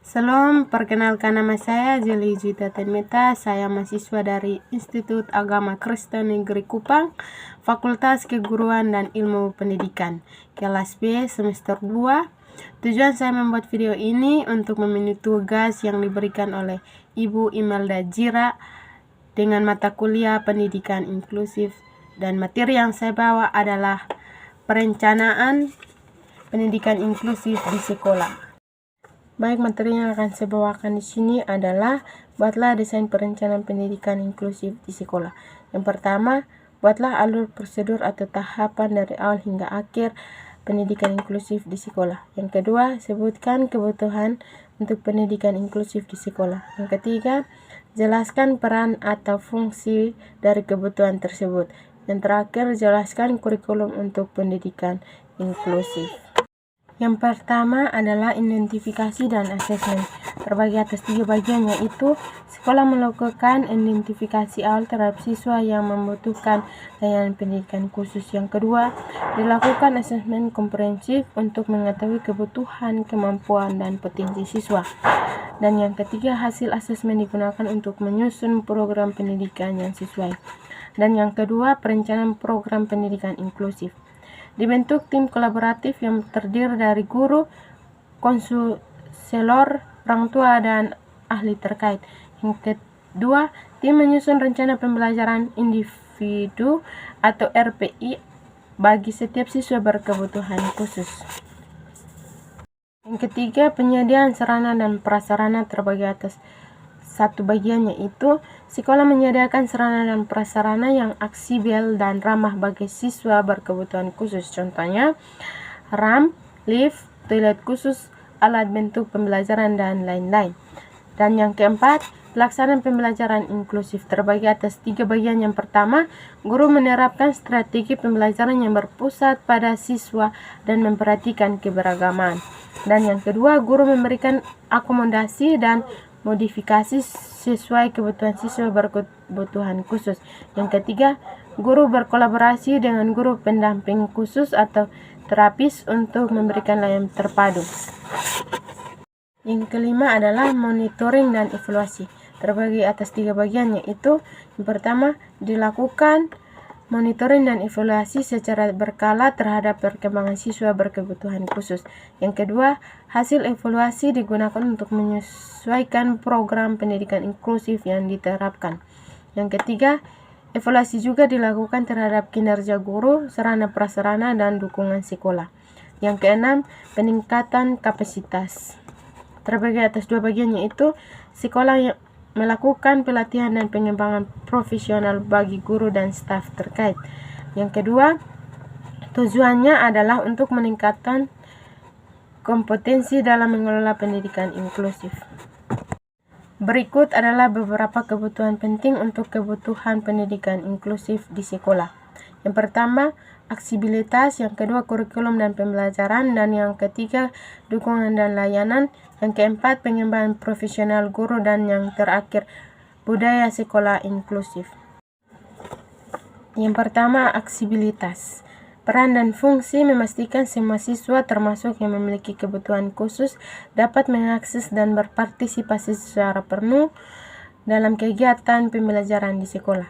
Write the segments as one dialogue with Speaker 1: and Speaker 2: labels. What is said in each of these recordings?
Speaker 1: Salam, perkenalkan nama saya Jeli Juita Tenmeta. Saya mahasiswa dari Institut Agama Kristen Negeri Kupang, Fakultas Keguruan dan Ilmu Pendidikan, kelas B semester 2. Tujuan saya membuat video ini untuk memenuhi tugas yang diberikan oleh Ibu Imelda Jira dengan mata kuliah pendidikan inklusif, dan materi yang saya bawa adalah perencanaan pendidikan inklusif di sekolah. Baik, materi yang akan saya bawakan di sini adalah buatlah desain perencanaan pendidikan inklusif di sekolah. Yang pertama, buatlah alur prosedur atau tahapan dari awal hingga akhir pendidikan inklusif di sekolah. Yang kedua, sebutkan kebutuhan untuk pendidikan inklusif di sekolah. Yang ketiga, jelaskan peran atau fungsi dari kebutuhan tersebut. Yang terakhir, jelaskan kurikulum untuk pendidikan inklusif. Yang pertama adalah identifikasi dan asesmen. Terbagi atas 3 bagian, yaitu sekolah melakukan identifikasi awal terhadap siswa yang membutuhkan layanan pendidikan khusus. Yang kedua, dilakukan asesmen komprehensif untuk mengetahui kebutuhan, kemampuan, dan potensi siswa. Dan yang ketiga, hasil asesmen digunakan untuk menyusun program pendidikan yang sesuai. Dan yang kedua, perencanaan program pendidikan inklusif. Dibentuk tim kolaboratif yang terdiri dari guru, konselor, orang tua, dan ahli terkait. Yang kedua, tim menyusun rencana pembelajaran individu atau RPI bagi setiap siswa berkebutuhan khusus. Yang ketiga, penyediaan sarana dan prasarana terbagi atas 1 bagian, yaitu sekolah menyediakan sarana dan prasarana yang aksesibel dan ramah bagi siswa berkebutuhan khusus. Contohnya, ramp, lift, toilet khusus, alat bentuk pembelajaran, dan lain-lain. Dan yang keempat, pelaksanaan pembelajaran inklusif terbagi atas 3 bagian. Yang pertama, guru menerapkan strategi pembelajaran yang berpusat pada siswa dan memperhatikan keberagaman. Dan yang kedua, guru memberikan akomodasi dan modifikasi sesuai kebutuhan siswa berkebutuhan khusus. Yang ketiga, guru berkolaborasi dengan guru pendamping khusus atau terapis untuk memberikan layanan terpadu. Yang kelima adalah monitoring dan evaluasi. Terbagi atas 3 bagian, yaitu yang pertama, dilakukan monitoring dan evaluasi secara berkala terhadap perkembangan siswa berkebutuhan khusus. Yang kedua, hasil evaluasi digunakan untuk menyesuaikan program pendidikan inklusif yang diterapkan. Yang ketiga, evaluasi juga dilakukan terhadap kinerja guru, sarana prasarana, dan dukungan sekolah. Yang keenam, peningkatan kapasitas. Terbagi atas 2 bagian, yaitu sekolah yang melakukan pelatihan dan pengembangan profesional bagi guru dan staf terkait. Yang kedua, tujuannya adalah untuk meningkatkan kompetensi dalam mengelola pendidikan inklusif. Berikut adalah beberapa kebutuhan penting untuk kebutuhan pendidikan inklusif di sekolah. Yang pertama, aksesibilitas. Yang kedua, kurikulum dan pembelajaran. Dan yang ketiga, dukungan dan layanan. Yang keempat, pengembangan profesional guru. Dan yang terakhir, budaya sekolah inklusif. Yang pertama, aksesibilitas. Peran dan fungsi memastikan semua siswa termasuk yang memiliki kebutuhan khusus dapat mengakses dan berpartisipasi secara penuh dalam kegiatan pembelajaran di sekolah.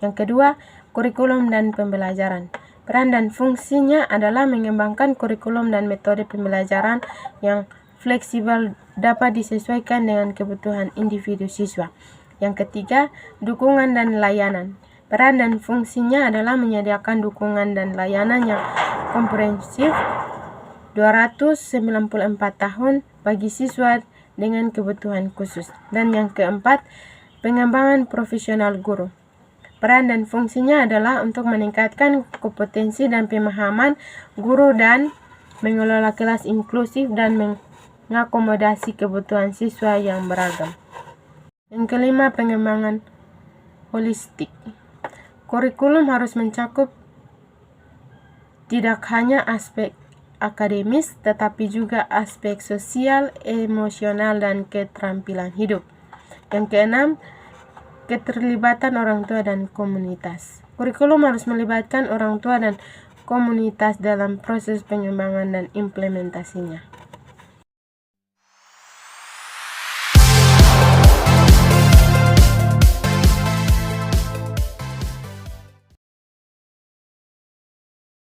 Speaker 1: Yang kedua, kurikulum dan pembelajaran. Peran dan fungsinya adalah mengembangkan kurikulum dan metode pembelajaran yang fleksibel dapat disesuaikan dengan kebutuhan individu siswa. Yang ketiga, dukungan dan layanan. Peran dan fungsinya adalah menyediakan dukungan dan layanan yang komprehensif 294 tahun bagi siswa dengan kebutuhan khusus. Dan yang keempat, pengembangan profesional guru. Peran dan fungsinya adalah untuk meningkatkan kompetensi dan pemahaman guru dan mengelola kelas inklusif dan mengakomodasi kebutuhan siswa yang beragam. Yang kelima, pengembangan holistik. Kurikulum harus mencakup tidak hanya aspek akademis, tetapi juga aspek sosial, emosional, dan keterampilan hidup. Yang keenam, keterlibatan orang tua dan komunitas. Kurikulum harus melibatkan orang tua dan komunitas dalam proses pengembangan dan implementasinya.